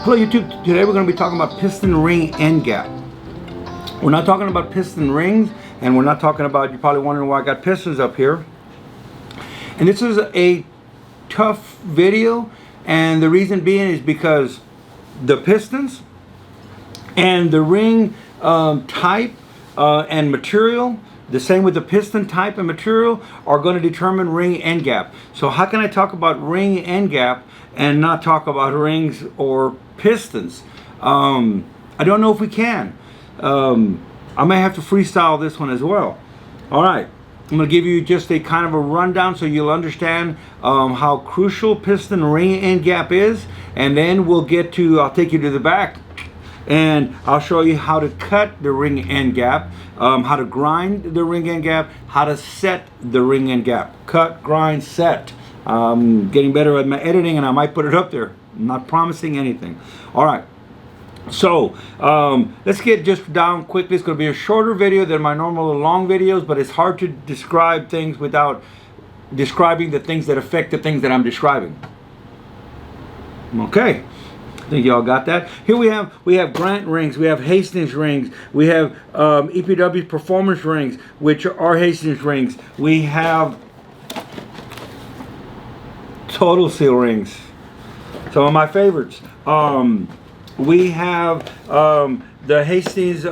Hello YouTube, today we're going to be talking about piston ring end gap. We're not talking about piston rings, and we're not talking about, you're probably wondering why I got pistons up here. And this is a tough video, and the reason being is because the pistons and the ring type and material, the same with the piston type and material, are going to determine ring end gap. So how can I talk about ring end gap and not talk about rings or pistons? I don't know if we can. I may have to freestyle this one as well. All right, I'm going to give you just a kind of a rundown so you'll understand how crucial piston ring end gap is, and then we'll get to, I'll take you to the back and I'll show you how to cut the ring end gap, how to grind the ring end gap, how to set the ring end gap. Cut, grind, set. I'm getting better at my editing, and I might put it up there. I'm not promising anything. All right. So let's get just down quickly. It's going to be a shorter video than my normal long videos, but it's hard to describe things without describing the things that affect the things that I'm describing. Okay. I think y'all got that. Here we have Grant rings, we have Hastings rings, we have EPW performance rings, which are Hastings rings. We have Total Seal rings, some of my favorites. We have the Hastings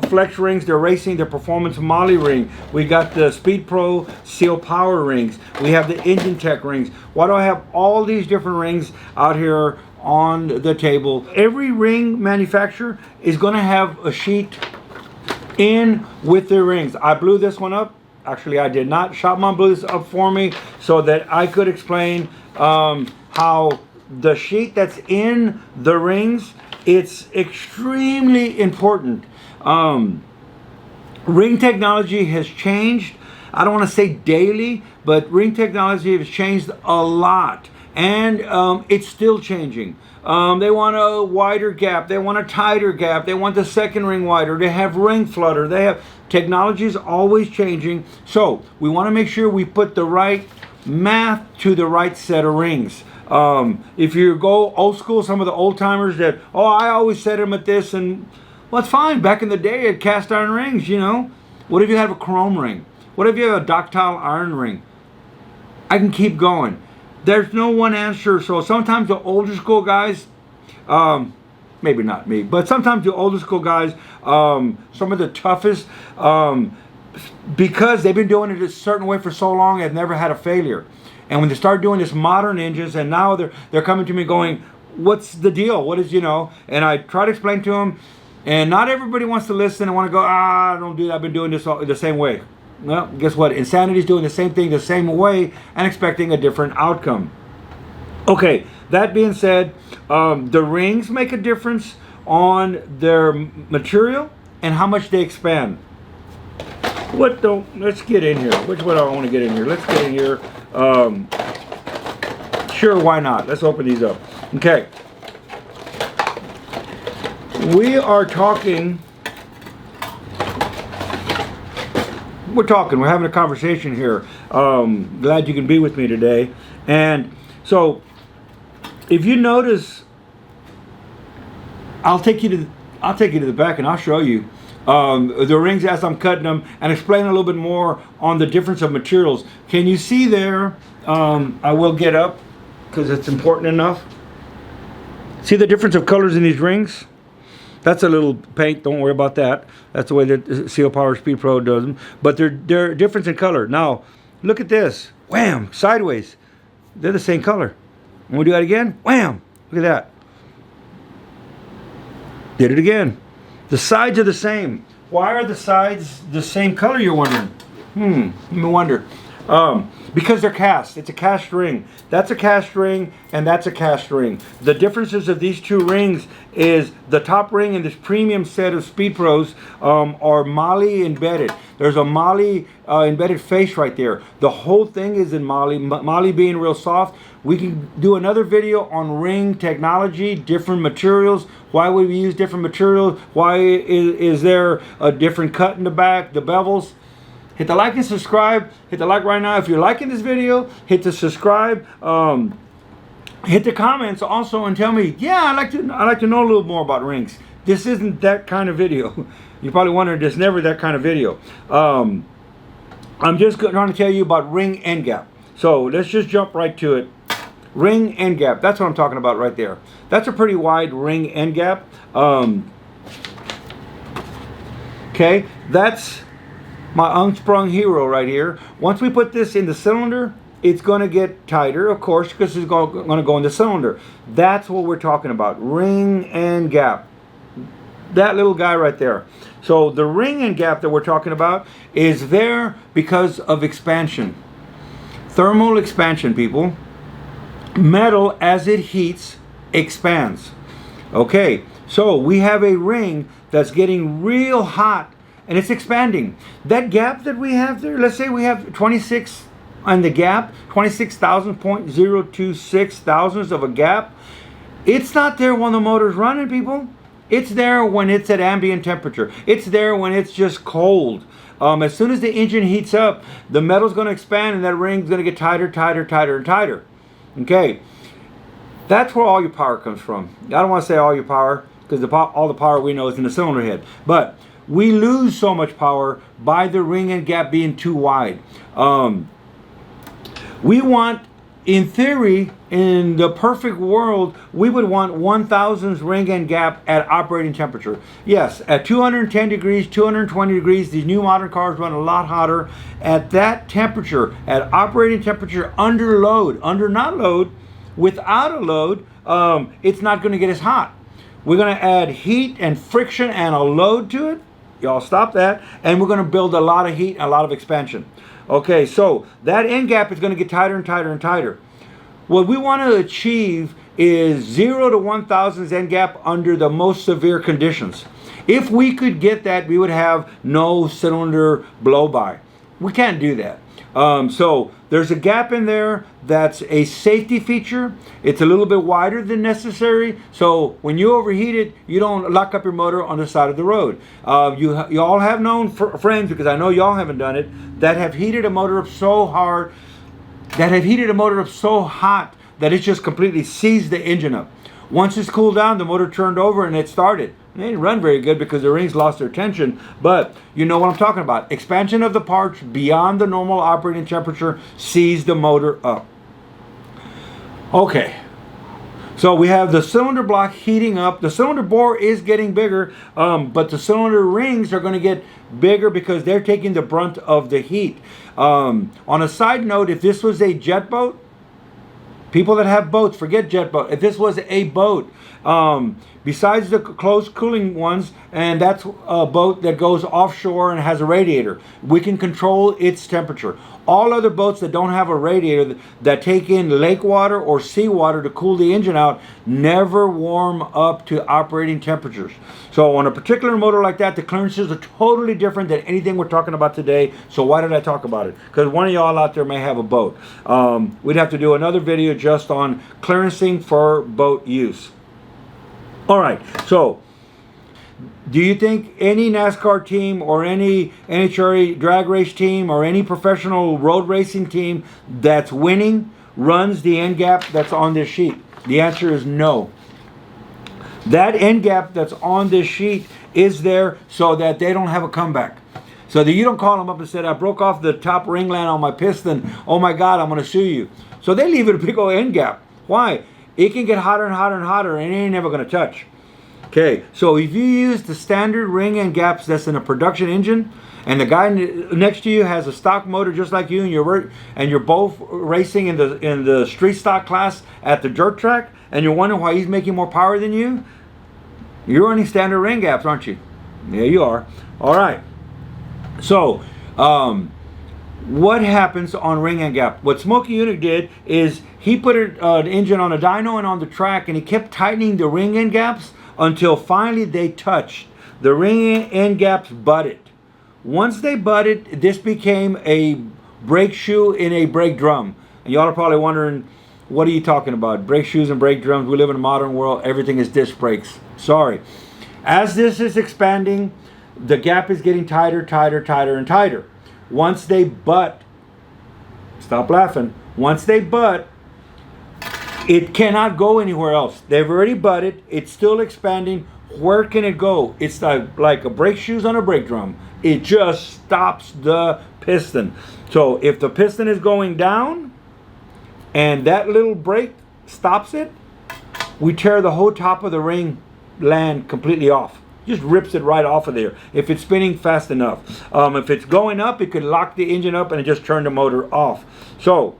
flex rings. They're racing. They're performance Molly ring. We got the Speed Pro Seal Power rings. We have the Engine Tech rings. Why do I have all these different rings out here on the table? Every ring manufacturer is going to have a sheet in with their rings. I blew this one up. Actually, I did not. Shopman blew this up for me so that I could explain how the sheet that's in the rings, it's extremely important. Ring technology has changed. I don't want to say daily, but ring technology has changed a lot, and it's still changing. They want a wider gap, they want a tighter gap, they want the second ring wider, they have ring flutter, they have, technology is always changing. So we want to make sure we put the right math to the right set of rings. If you go old school, some of the old timers that, oh, I always set them at this, and well, it's fine. Back in the day, at cast iron rings, you know. What if you have a chrome ring? What if you have a ductile iron ring? I can keep going. There's no one answer. So sometimes the older school guys, maybe not me, but sometimes the older school guys, some of the toughest, because they've been doing it a certain way for so long, they've never had a failure. And when they start doing this modern engines, and now they're coming to me going, what's the deal? What is, you know? And I try to explain to them, and not everybody wants to listen and want to go, I don't do that. I've been doing this the same way. Well, guess what? Insanity is doing the same thing the same way and expecting a different outcome. Okay, that being said, the rings make a difference on their material and how much they expand. Let's get in here. Which one do I want to get in here? Let's get in here. Sure, why not? Let's open these up. Okay. We're having a conversation here. Glad you can be with me today. And so, if you notice, I'll take you to the back and I'll show you the rings as I'm cutting them and explain a little bit more on the difference of materials. Can you see there? I will get up because it's important enough. See the difference of colors in these rings? That's a little paint, don't worry about that. That's the way that Seal Power Speed Pro does them. But they're different in color. Now, look at this. Wham! Sideways. They're the same color. And we'll do that again. Wham! Look at that. Did it again. The sides are the same. Why are the sides the same color, you're wondering? Let me wonder. Because they're cast. It's a cast ring. That's a cast ring, and that's a cast ring. The differences of these two rings is the top ring in this premium set of Speed Pros are Molly embedded. There's a Molly embedded face right there. The whole thing is in Molly. Molly being real soft. We can do another video on ring technology, different materials. Why would we use different materials? Why is there a different cut in the back, the bevels? Hit the like and subscribe. Hit the like right now if you're liking this video. Hit the subscribe. hit the comments also and tell me, yeah, I'd like to know a little more about rings. This isn't that kind of video. You're probably wondering, there's never that kind of video. I'm just trying to tell you about ring end gap. So let's just jump right to it. Ring end gap, that's what I'm talking about right there. That's a pretty wide ring end gap. Okay, that's my unsprung hero right here. Once we put this in the cylinder, it's going to get tighter, of course, because it's going to go in the cylinder. That's what we're talking about, ring end gap. That little guy right there. So the ring end gap that we're talking about is there because of expansion. Thermal expansion, people. Metal, as it heats, expands. Okay, so we have a ring that's getting real hot and it's expanding. That gap that we have there, let's say we have 26 on the gap, 26,000.026 thousandths of a gap. It's not there when the motor's running, people. It's there when it's at ambient temperature. It's there when it's just cold. As soon as the engine heats up, the metal's going to expand and that ring's going to get tighter, tighter, tighter, and tighter. Okay, that's where all your power comes from. I don't want to say all your power, because all the power we know is in the cylinder head. But we lose so much power by the ring end gap being too wide. We want, in theory, in the perfect world, we would want 1/1000th ring end gap at operating temperature. Yes, at 210 degrees, 220 degrees, these new modern cars run a lot hotter. At that temperature, at operating temperature, under load, under not load, without a load, it's not going to get as hot. We're going to add heat and friction and a load to it. Y'all stop that. And we're going to build a lot of heat and a lot of expansion. Okay, so that end gap is going to get tighter and tighter and tighter. What we want to achieve is 0 to 1/1000th end gap under the most severe conditions. If we could get that, we would have no cylinder blow-by. We can't do that. So there's a gap in there that's a safety feature. It's a little bit wider than necessary. So when you overheat it, you don't lock up your motor on the side of the road. You all have known friends, because I know y'all haven't done it, that have heated a motor up so hard, that have heated a motor up so hot that it just completely seized the engine up. Once it's cooled down, the motor turned over and it started. It didn't run very good because the rings lost their tension, but you know what I'm talking about. Expansion of the parts beyond the normal operating temperature seized the motor up. Okay, so we have the cylinder block heating up. The cylinder bore is getting bigger, but the cylinder rings are going to get bigger because they're taking the brunt of the heat. On a side note, if this was a jet boat, people that have boats, forget jet boat. If this was a boat, besides the closed cooling ones, and that's a boat that goes offshore and has a radiator, we can control its temperature. All other boats that don't have a radiator, that take in lake water or sea water to cool the engine out, never warm up to operating temperatures. So on a particular motor like that, the clearances are totally different than anything we're talking about today. So why did I talk about it? Because one of y'all out there may have a boat. We'd have to do another video just on clearancing for boat use. All right, so do you think any NASCAR team or any NHRA drag race team or any professional road racing team that's winning runs the end gap that's on this sheet? The answer is no. That end gap that's on this sheet is there so that they don't have a comeback. So that you don't call them up and say, I broke off the top ringland on my piston. Oh my God, I'm going to sue you. So they leave it a big old end gap. Why? It can get hotter and hotter and hotter and it ain't never going to touch. Okay, so if you use the standard ring end gaps that's in a production engine, and the guy next to you has a stock motor just like you, and you're both racing in the street stock class at the dirt track, and you're wondering why he's making more power than you, you're running standard ring gaps, aren't you? Yeah, you are. All right. So, what happens on ring end gap? What Smokey Yunick did is he put an engine on a dyno and on the track, and he kept tightening the ring end gaps until finally they touched. The ring end gaps butted. Once they butted, this became a brake shoe in a brake drum. And y'all are probably wondering, what are you talking about? Brake shoes and brake drums. We live in a modern world. Everything is disc brakes. Sorry. As this is expanding, the gap is getting tighter, tighter, tighter, and tighter. Once they butt, stop laughing. Once they butt, It cannot go anywhere else. They've already butted. It's still expanding. Where can it go? It's like a brake shoes on a brake drum. It just stops the piston. So if the piston is going down and that little brake stops it, we tear the whole top of the ring land completely off. Just rips it right off of there if it's spinning fast enough. If it's going up, it could lock the engine up and it just turn the motor off. So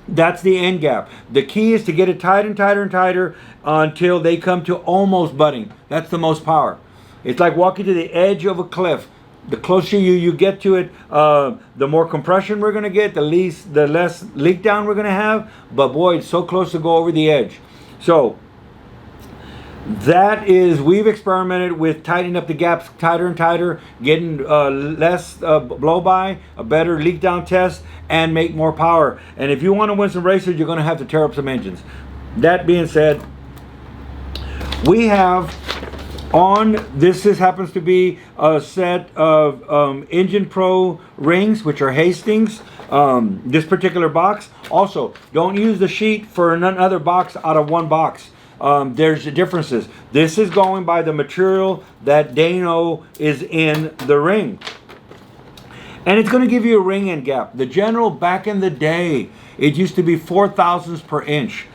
that's the end gap. The key is to get it tighter and tighter and tighter until they come to almost butting. That's the most power. It's like walking to the edge of a cliff. The closer you get to it, the more compression we're going to get, the less leak down we're going to have. But boy, it's so close to go over the edge. So that is, we've experimented with tightening up the gaps tighter and tighter, getting less blow by, a better leak down test, and make more power. And if you want to win some races, you're going to have to tear up some engines. That being said, we have on this happens to be a set of Engine Pro rings, which are Hastings. This particular box. Also, don't use the sheet for another box out of one box. There's differences. This is going by the material that they know is in the ring. And it's going to give you a ring end gap. The general back in the day, it used to be 4 thousandths per inch.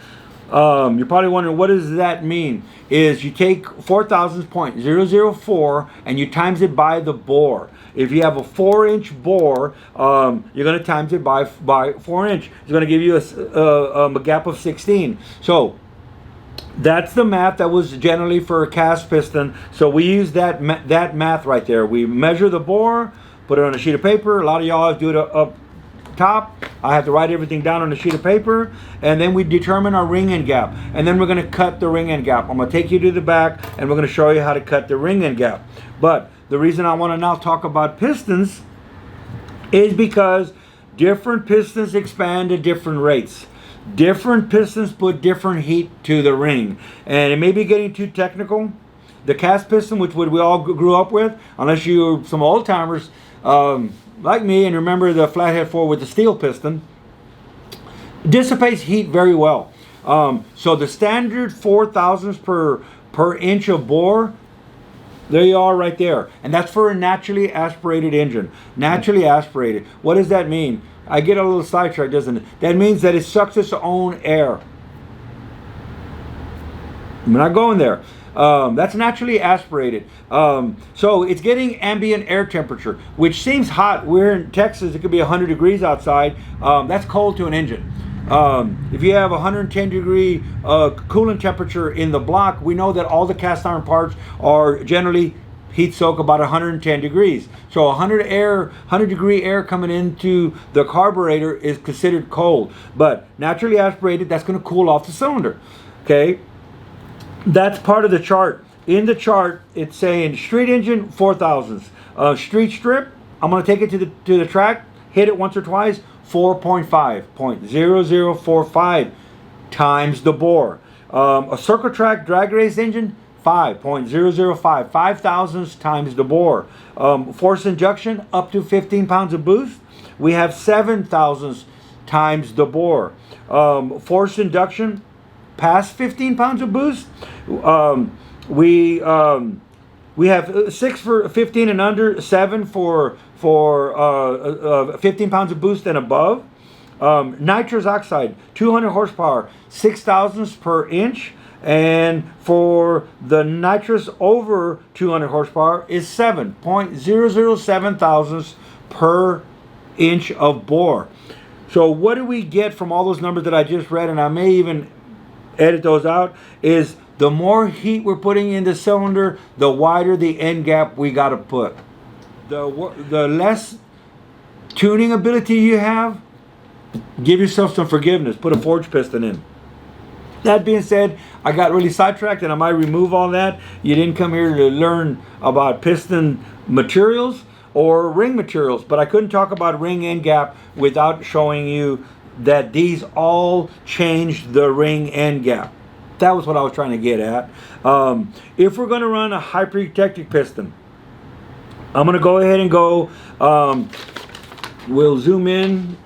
You're probably wondering, what does that mean? Is you take 4 thousandths, 0.004, and you times it by the bore. If you have a 4-inch bore, you're going to times it by 4 inch. It's going to give you a gap of 16. So that's the math that was generally for a cast piston. So we use that math right there. We measure the bore, put it on a sheet of paper. A lot of y'all do it up top. I have to write everything down on a sheet of paper, and then we determine our ring end gap, and then we're going to cut the ring end gap. I'm going to take you to the back, and we're going to show you how to cut the ring end gap. But the reason I want to now talk about pistons is because different pistons expand at different rates. Different pistons put different heat to the ring, and it may be getting too technical. The cast piston, which we all grew up with, unless you're some old timers like me and remember the flathead 4 with the steel piston, dissipates heat very well. So the standard 4 thousandths per inch of bore, there you are right there. And that's for a naturally aspirated engine. Naturally aspirated. What does that mean? I get a little sidetracked, doesn't it? That means that it sucks its own air. I'm not going there. That's naturally aspirated. So it's getting ambient air temperature, which seems hot. We're in Texas, it could be 100 degrees outside. That's cold to an engine. If you have 110 degree coolant temperature in the block, we know that all the cast iron parts are generally heat soak about 110 degrees. So 100 degree air coming into the carburetor is considered cold. But naturally aspirated, that's going to cool off the cylinder. Okay, that's part of the chart. In the chart, it's saying street engine 4 thousandths. Street strip, I'm going to take it to the track, hit it once or twice, 0.45 times the bore. A circle track drag race engine, 5 thousandths times the bore. Force injection up to 15 pounds of boost, we have 7 thousandths times the bore. Force induction past 15 pounds of boost, we have 6 for 15 and under, 7 for 15 pounds of boost and above. Nitrous oxide, 200 horsepower, 6 thousandths per inch. And for the nitrous over 200 horsepower is 7.007 thousandths per inch of bore. So what do we get from all those numbers that I just read, and I may even edit those out, is the more heat we're putting in the cylinder, the wider the end gap we got to put. The less tuning ability you have, give yourself some forgiveness. Put a forged piston in. That being said, I got really sidetracked and I might remove all that. You didn't come here to learn about piston materials or ring materials, but I couldn't talk about ring end gap without showing you that these all change the ring end gap. That was what I was trying to get at. If we're going to run a hyperprotected piston, I'm going to go ahead and go, we'll zoom in.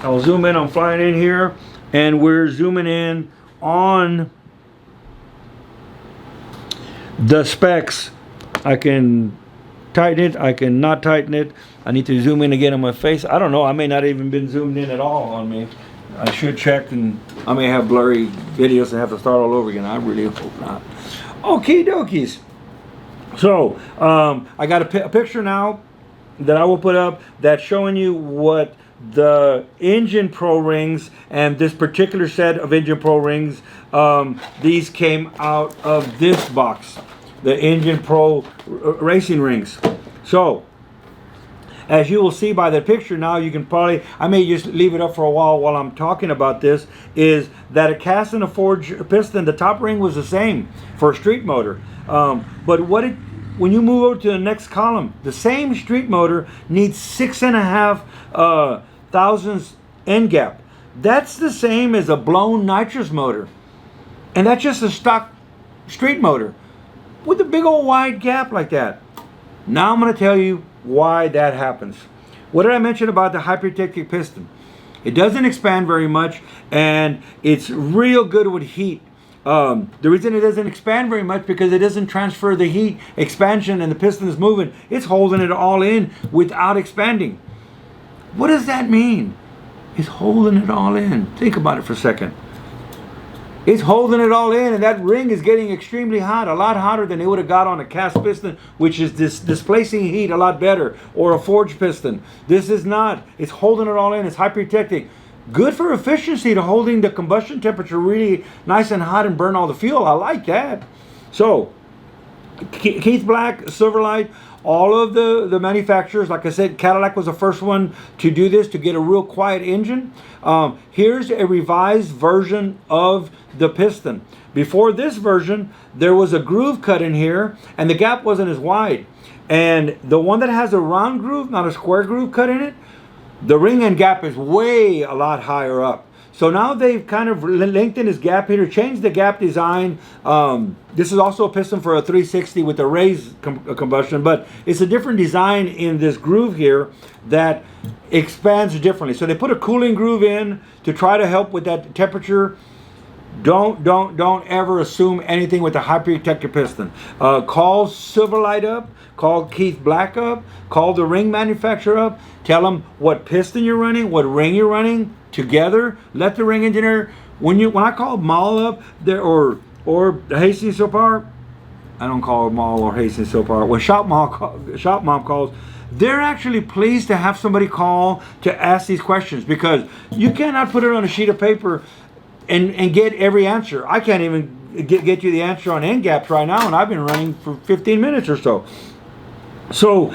I'll zoom in, I'm flying in here. and we're zooming in on the specs. I can tighten it, I can not tighten it. I need to zoom in again on my face. I don't know, I may not even been zoomed in at all on me. I should check, and I may have blurry videos and have to start all over again. I really hope not. Okie dokies. So I got a picture now that I will put up that's showing you what the Engine Pro rings and this particular set of Engine Pro rings, these came out of this box, the Engine Pro racing rings. So as you will see by the picture now, you can probably, I may just leave it up for a while I'm talking about this, is that a cast and a forged piston, the top ring was the same for a street motor. But when you move over to the next column, the same street motor needs 6.5 thousandths end gap. That's the same as a blown nitrous motor. And that's just a stock street motor with a big old wide gap like that. Now I'm going to tell you why that happens. What did I mention about the hypertectic piston? It doesn't expand very much, and it's real good with heat. The reason it doesn't expand very much because it doesn't transfer the heat expansion, and the piston is moving. It's holding it all in without expanding. What does that mean? It's holding it all in. Think about it for a second. It's holding it all in, and that ring is getting extremely hot, a lot hotter than it would have got on a cast piston, which is displacing heat a lot better, or a forged piston. This is not. It's holding it all in. It's hypertectic. Good for efficiency, to holding the combustion temperature really nice and hot and burn all the fuel. I like that. So, Keith Black, Silverlight, all of the manufacturers, like I said, Cadillac was the first one to do this, to get a real quiet engine. Here's a revised version of the piston. Before this version, there was a groove cut in here, and the gap wasn't as wide. And the one that has a round groove, not a square groove cut in it, the ring end gap is way a lot higher up. So now they've kind of lengthened this gap here, changed the gap design. This is also a piston for a 360 with a raised combustion, but it's a different design in this groove here that expands differently. So they put a cooling groove in to try to help with that temperature. Don't ever assume anything with a hypertectic piston. Call Silverlight up, call Keith Black up, call the ring manufacturer up, tell them what piston you're running, what ring you're running together. Let the ring engineer, when I call Mall up there, or Hastings so far, I don't call Mall or Hastings so far. When Shop Mom calls, they're actually pleased to have somebody call to ask these questions, because you cannot put it on a sheet of paper and get every answer. I can't even get you the answer on end gaps right now, and I've been running for 15 minutes or so. So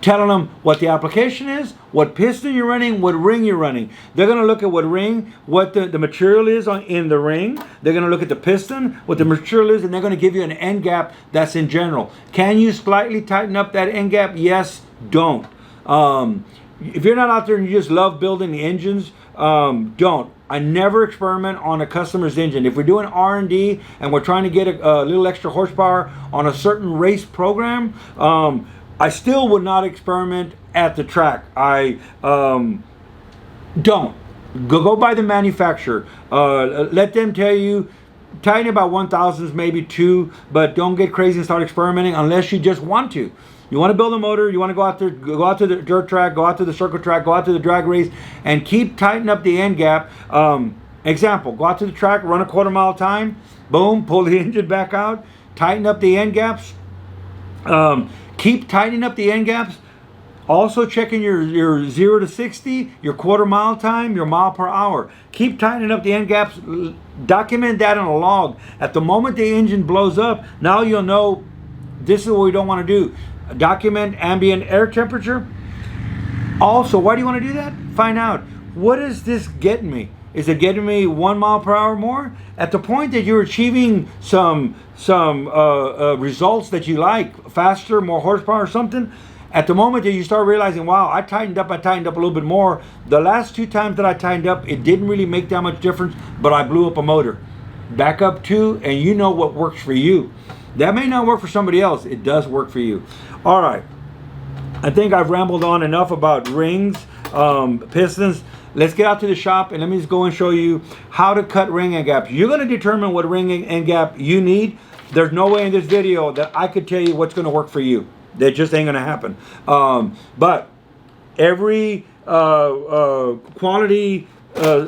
telling them what the application is, what piston you're running, what ring you're running. They're going to look at what ring, what the material is in the ring. They're going to look at the piston, what the material is, and they're going to give you an end gap that's in general. Can you slightly tighten up that end gap? Yes, don't. If you're not out there and you just love building the engines, don't. I never experiment on a customer's engine. If we're doing R&D and we're trying to get a little extra horsepower on a certain race program, I still would not experiment at the track. I don't. Go by the manufacturer. Let them tell you, tighten about 1,000s, maybe 2, but don't get crazy and start experimenting unless you just want to. You want to build a motor, you want to go out there, go out to the dirt track, go out to the circle track, go out to the drag race, and keep tightening up the end gap. Example, go out to the track, run a quarter mile time, boom, pull the engine back out, tighten up the end gaps. Keep tightening up the end gaps. Also checking your 0 to 60, your quarter mile time, your mile per hour. Keep tightening up the end gaps. Document that on a log. At the moment the engine blows up, now you'll know this is what we don't want to do. Document ambient air temperature. Also, why do you want to do that? Find out, what is this getting me? Is it getting me 1 mile per hour more? At the point that you're achieving some results that you like, faster, more horsepower or something, at the moment that you start realizing, wow, I tightened up a little bit more. The last 2 times that I tightened up, it didn't really make that much difference, but I blew up a motor. Back up 2, and you know what works for you. That may not work for somebody else. It does work for you. All right. I think I've rambled on enough about rings, pistons. let's get out to the shop and let me just go and show you how to cut ring end gaps. You're going to determine what ring end gap you need. There's no way in this video that I could tell you what's going to work for you. That just ain't going to happen. But every quality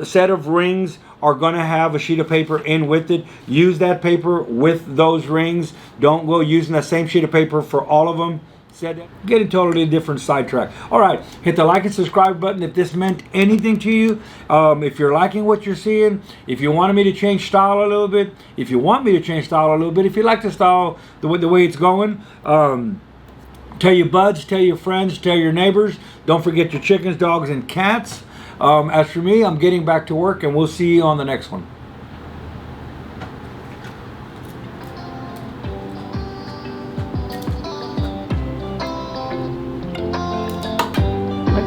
set of rings are going to have a sheet of paper in with it. Use that paper with those rings. Don't go using the same sheet of paper for all of them. Get a totally different sidetrack. All right, hit the like and subscribe button if this meant anything to you. If you're liking what you're seeing, if you wanted me to change style a little bit, if you want me to change style a little bit, if you like the style the way it's going, tell your buds, tell your friends, tell your neighbors. Don't forget your chickens, dogs, and cats. As for me, I'm getting back to work, and we'll see you on the next one.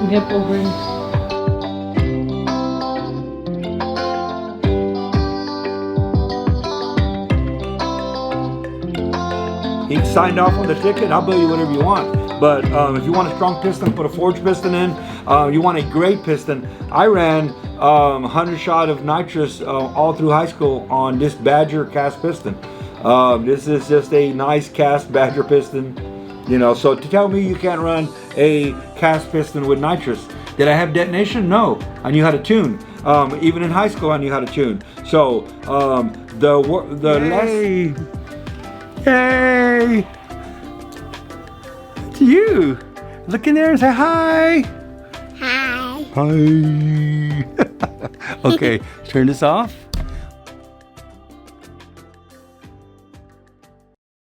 Nipple rings. He signed off on the ticket. I'll build you whatever you want. But if you want a strong piston, put a forged piston in. You want a great piston. I ran 100 shot of nitrous all through high school on this Badger cast piston. This is just a nice cast Badger piston. You know, so to tell me you can't run a cast piston with nitrous. Did I have detonation? No. I knew how to tune. Even in high school, I knew how to tune. So Yay! Yay! It's you. Look in there and say hi. Hi. Hi. Okay, turn this off.